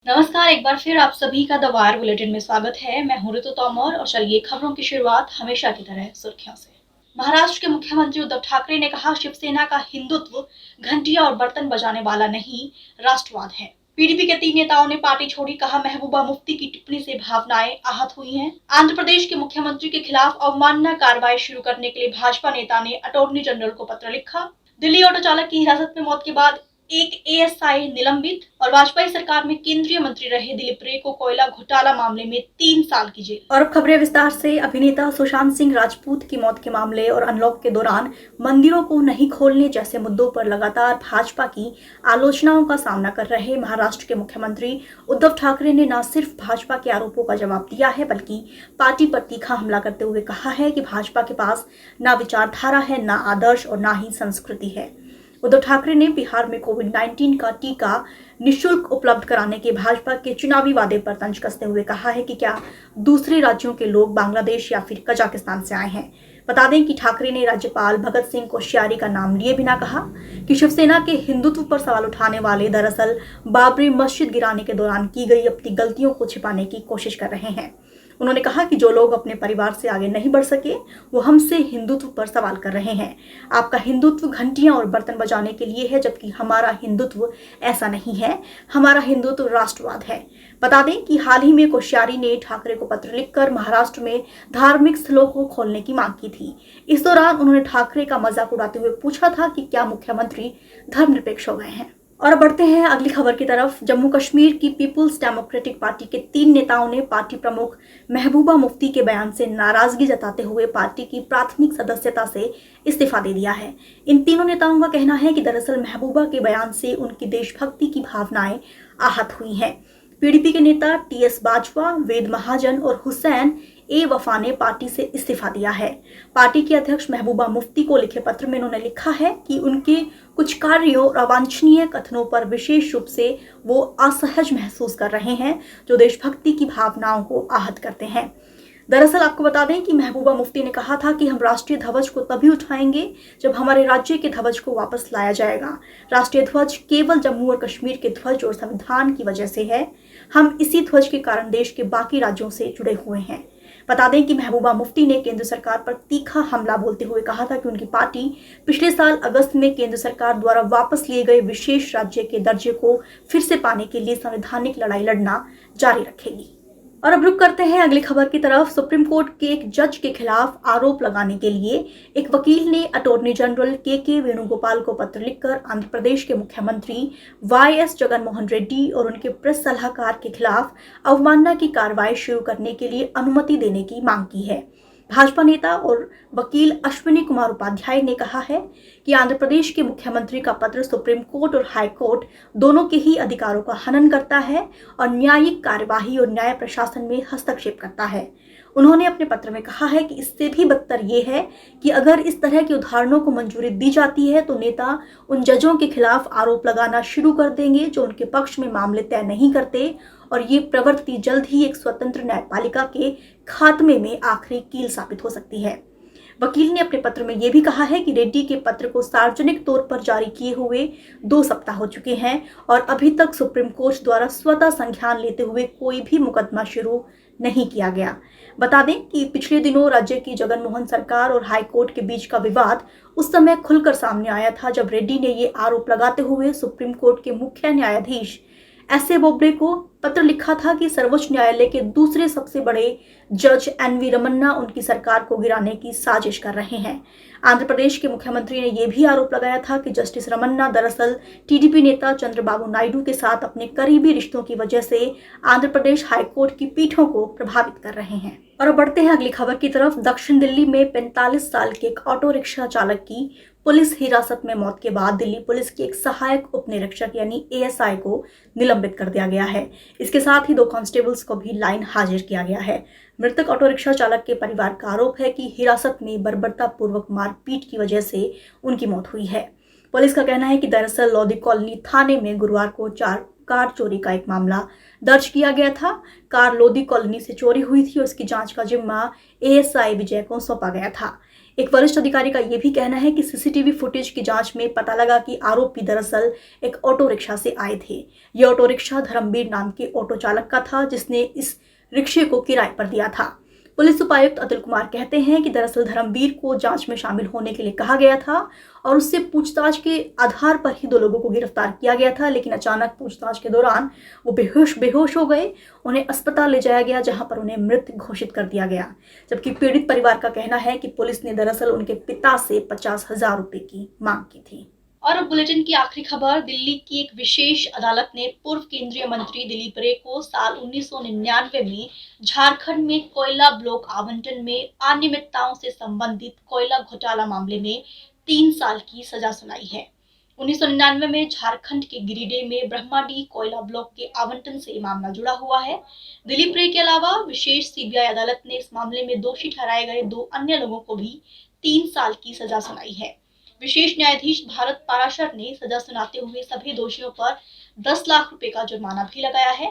नमस्कार, एक बार फिर आप सभी का द वायर बुलेटिन में स्वागत है। मैं हूं ऋतु तोमर और चलिए खबरों की शुरुआत हमेशा की तरह सुर्खियों से। महाराष्ट्र के मुख्यमंत्री उद्धव ठाकरे ने कहा, शिवसेना का हिंदुत्व घंटियां और बर्तन बजाने वाला नहीं, राष्ट्रवाद है। पीडीपी के 3 नेताओं ने पार्टी छोड़ी, कहा महबूबा मुफ्ती की टिप्पणी से भावनाएं आहत हुई हैं। आंध्र प्रदेश के मुख्यमंत्री के खिलाफ अवमानना कार्रवाई शुरू करने के लिए भाजपा नेता ने अटॉर्नी जनरल को पत्र लिखा। दिल्ली ऑटो चालक की हिरासत में मौत के बाद एक एएसआई निलंबित और वाजपेयी सरकार में केंद्रीय मंत्री रहे दिलीप रे को कोयला घोटाला मामले में 3 साल की जेल। और अब खबरें विस्तार से। अभिनेता सुशांत सिंह राजपूत की मौत के मामले और अनलॉक के दौरान मंदिरों को नहीं खोलने जैसे मुद्दों पर लगातार भाजपा की आलोचनाओं का सामना कर रहे महाराष्ट्र के मुख्यमंत्री उद्धव ठाकरे ने न सिर्फ भाजपा के आरोपों का जवाब दिया है, बल्कि पार्टी पर तीखा हमला करते हुए कहा है कि भाजपा के पास न विचारधारा है, न आदर्श और न ही संस्कृति है। उद्धव ठाकरे ने बिहार में कोविड-19 का टीका निःशुल्क उपलब्ध कराने के भाजपा के चुनावी वादे पर तंज कसते हुए कहा है कि क्या दूसरे राज्यों के लोग बांग्लादेश या फिर कजाकिस्तान से आए हैं। बता दें कि ठाकरे ने राज्यपाल भगत सिंह कोश्यारी का नाम लिए बिना कहा कि शिवसेना के हिंदुत्व पर सवाल उठाने वाले दरअसल बाबरी मस्जिद गिराने के दौरान की गई अपनी गलतियों को छिपाने की कोशिश कर रहे हैं। उन्होंने कहा कि जो लोग अपने परिवार से आगे नहीं बढ़ सके वो हमसे हिंदुत्व पर सवाल कर रहे हैं। आपका हिंदुत्व घंटियां और बर्तन बजाने के लिए है, जबकि हमारा हिंदुत्व ऐसा नहीं है। हमारा हिंदुत्व राष्ट्रवाद है। बता दें कि हाल ही में कोश्यारी ने ठाकरे को पत्र लिखकर महाराष्ट्र में धार्मिक स्थलों को खोलने की मांग की थी। इस दौरान उन्होंने ठाकरे का मजाक उड़ाते हुए पूछा था कि क्या मुख्यमंत्री धर्मनिरपेक्ष हो गए हैं। और अब बढ़ते हैं अगली खबर की तरफ। जम्मू कश्मीर की पीपुल्स डेमोक्रेटिक पार्टी के 3 नेताओं ने पार्टी प्रमुख महबूबा मुफ्ती के बयान से नाराजगी जताते हुए पार्टी की प्राथमिक सदस्यता से इस्तीफा दे दिया है। इन तीनों नेताओं का कहना है कि दरअसल महबूबा के बयान से उनकी देशभक्ति की भावनाएं आहत हुई हैं। पीडीपी के नेता टीएस बाजवा, वेद महाजन और हुसैन ए वफा ने पार्टी से इस्तीफा दिया है। पार्टी के अध्यक्ष महबूबा मुफ्ती को लिखे पत्र में उन्होंने लिखा है कि उनके कुछ कार्यों और अवांछनीय कथनों पर विशेष रूप से वो असहज महसूस कर रहे हैं, जो देशभक्ति की भावनाओं को आहत करते हैं। दरअसल आपको बता दें कि महबूबा मुफ्ती ने कहा था कि हम राष्ट्रीय ध्वज को तभी उठाएंगे जब हमारे राज्य के ध्वज को वापस लाया जाएगा। राष्ट्रीय ध्वज केवल जम्मू और कश्मीर के ध्वज और संविधान की वजह से है। हम इसी ध्वज के कारण देश के बाकी राज्यों से जुड़े हुए हैं। बता दें कि महबूबा मुफ्ती ने केंद्र सरकार पर तीखा हमला बोलते हुए कहा था कि उनकी पार्टी पिछले साल अगस्त में केंद्र सरकार द्वारा वापस लिए गए विशेष राज्य के दर्जे को फिर से पाने के लिए संवैधानिक लड़ाई लड़ना जारी रखेगी। और अब रुक करते हैं अगली खबर की तरफ। सुप्रीम कोर्ट के एक जज के खिलाफ आरोप लगाने के लिए एक वकील ने अटॉर्नी जनरल के वेणुगोपाल को पत्र लिखकर आंध्र प्रदेश के मुख्यमंत्री वाईएस जगनमोहन रेड्डी और उनके प्रेस सलाहकार के खिलाफ अवमानना की कार्रवाई शुरू करने के लिए अनुमति देने की मांग की है। भाजपा नेता और वकील अश्विनी कुमार उपाध्याय ने कहा है कि आंध्र प्रदेश के मुख्यमंत्री का पत्र सुप्रीम कोर्ट और हाई कोर्ट दोनों के ही अधिकारों का हनन करता है और न्यायिक कार्यवाही और न्याय प्रशासन में हस्तक्षेप करता है। उन्होंने अपने पत्र में कहा है कि इससे भी बदतर ये है कि अगर इस तरह के उदाहरणों को मंजूरी दी जाती है तो नेता उन जजों के खिलाफ आरोप लगाना शुरू कर देंगे जो उनके पक्ष में मामले तय नहीं करते, और ये प्रवृत्ति जल्द ही एक स्वतंत्र न्यायपालिका के खात्मे में आखिरी कील साबित हो सकती है। वकील ने अपने पत्र में यह भी कहा है कि रेड्डी के पत्र को सार्वजनिक तौर पर जारी किए हुए 2 सप्ताह हो चुके हैं और अभी तक सुप्रीम कोर्ट द्वारा स्वतः संज्ञान लेते हुए कोई भी मुकदमा शुरू नहीं किया गया। बता दें कि पिछले दिनों राज्य की जगनमोहन सरकार और हाई कोर्ट के बीच का विवाद उस समय खुलकर सामने आया था जब रेड्डी ने ये आरोप लगाते हुए सुप्रीम कोर्ट के मुख्य न्यायाधीश एस ए बोबडे को पत्र लिखा था कि सर्वोच्च न्यायालय के दूसरे सबसे बड़े जज एनवी रमन्ना उनकी सरकार को गिराने की साजिश कर रहे हैं। आंध्र प्रदेश के मुख्यमंत्री ने यह भी आरोप लगाया था कि जस्टिस रमन्ना दरअसल टीडीपी नेता चंद्रबाबू नायडू के साथ अपने करीबी रिश्तों की वजह से आंध्र प्रदेश हाईकोर्ट की पीठों को प्रभावित कर रहे हैं। और अब बढ़ते हैं अगली खबर की तरफ। दक्षिण दिल्ली में 45 साल के एक ऑटो रिक्शा चालक की पुलिस हिरासत में मौत के बाद दिल्ली पुलिस के एक सहायक उप निरीक्षक यानी एएसआई को निलंबित कर दिया गया है। इसके साथ ही 2 कांस्टेबल्स को भी लाइन हाजिर किया गया है। मृतक ऑटो रिक्शा चालक के परिवार का आरोप है कि हिरासत में बर्बरतापूर्वक मारपीट की वजह से उनकी मौत हुई है। पुलिस का कहना है कि दरअसल लोधी कॉलोनी थाने में गुरुवार को कार चोरी का एक मामला दर्ज किया गया था। कार लोधी कॉलोनी से चोरी हुई थी और उसकी जांच का जिम्मा एएसआई विजय को सौंपा गया था। एक वरिष्ठ अधिकारी का यह भी कहना है कि सीसीटीवी फुटेज की जांच में पता लगा कि आरोपी दरअसल एक ऑटो रिक्शा से आए थे। यह ऑटो रिक्शा धर्मवीर नाम के ऑटो चालक का था, जिसने इस रिक्शे को किराए पर दिया था। पुलिस उपायुक्त अतुल कुमार कहते हैं कि दरअसल धर्मवीर को जांच में शामिल होने के लिए कहा गया था और उससे पूछताछ के आधार पर ही 2 लोगों को गिरफ्तार किया गया था, लेकिन अचानक पूछताछ के दौरान वो बेहोश हो गए। उन्हें अस्पताल ले जाया गया, जहां पर उन्हें मृत घोषित कर दिया गया। जबकि पीड़ित परिवार का कहना है कि पुलिस ने दरअसल उनके पिता से 50,000 रुपए की मांग की थी। और अब बुलेटिन की आखिरी खबर। दिल्ली की एक विशेष अदालत ने पूर्व केंद्रीय मंत्री दिलीप रे को साल 1999 में झारखंड में कोयला ब्लॉक आवंटन में अनियमितताओं से संबंधित कोयला घोटाला मामले में 3 साल की सजा सुनाई है। 1999 में झारखंड के गिरिडीह में ब्रह्माडीह कोयला ब्लॉक के आवंटन से मामला जुड़ा हुआ है। दिलीप रे के अलावा विशेष सीबीआई अदालत ने इस मामले में दोषी ठहराए गए 2 अन्य लोगों को भी 3 साल की सजा सुनाई है। विशेष न्यायाधीश भारत पाराशर ने सजा सुनाते हुए सभी दोषियों पर 10 लाख रुपए का जुर्माना भी लगाया है।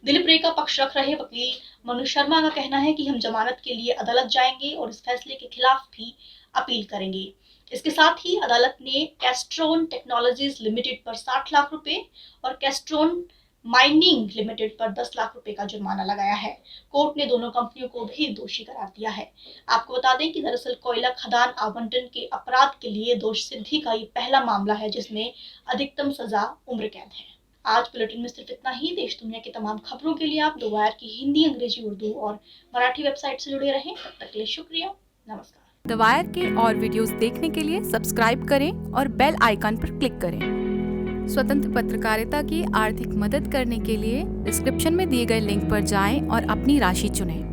दिलीप रे का पक्ष रख रहे वकील मनु शर्मा का कहना है कि हम जमानत के लिए अदालत जाएंगे और इस फैसले के खिलाफ भी अपील करेंगे। इसके साथ ही अदालत ने कैस्ट्रोन टेक्नोलॉजीज लिमिटेड पर 60 लाख रुपए और कैस्ट्रोन माइनिंग लिमिटेड पर 10 लाख रुपए का जुर्माना लगाया है। कोर्ट ने दोनों कंपनियों को भी दोषी करार दिया है। आपको बता दें कि दरअसल कोयला खदान आवंटन के अपराध के लिए दोष सिद्धि का ये पहला मामला है जिसमें अधिकतम सजा उम्र कैद है। आज बुलेटिन में सिर्फ इतना ही। देश दुनिया की तमाम खबरों के लिए आप द वायर की हिंदी, अंग्रेजी, उर्दू और मराठी वेबसाइट से जुड़े रहें। तब तक के लिए शुक्रिया, नमस्कार। द वायर के और वीडियोस देखने के लिए सब्सक्राइब करें और बेल आइकन पर क्लिक करें। स्वतंत्र पत्रकारिता की आर्थिक मदद करने के लिए डिस्क्रिप्शन में दिए गए लिंक पर जाएं और अपनी राशि चुनें।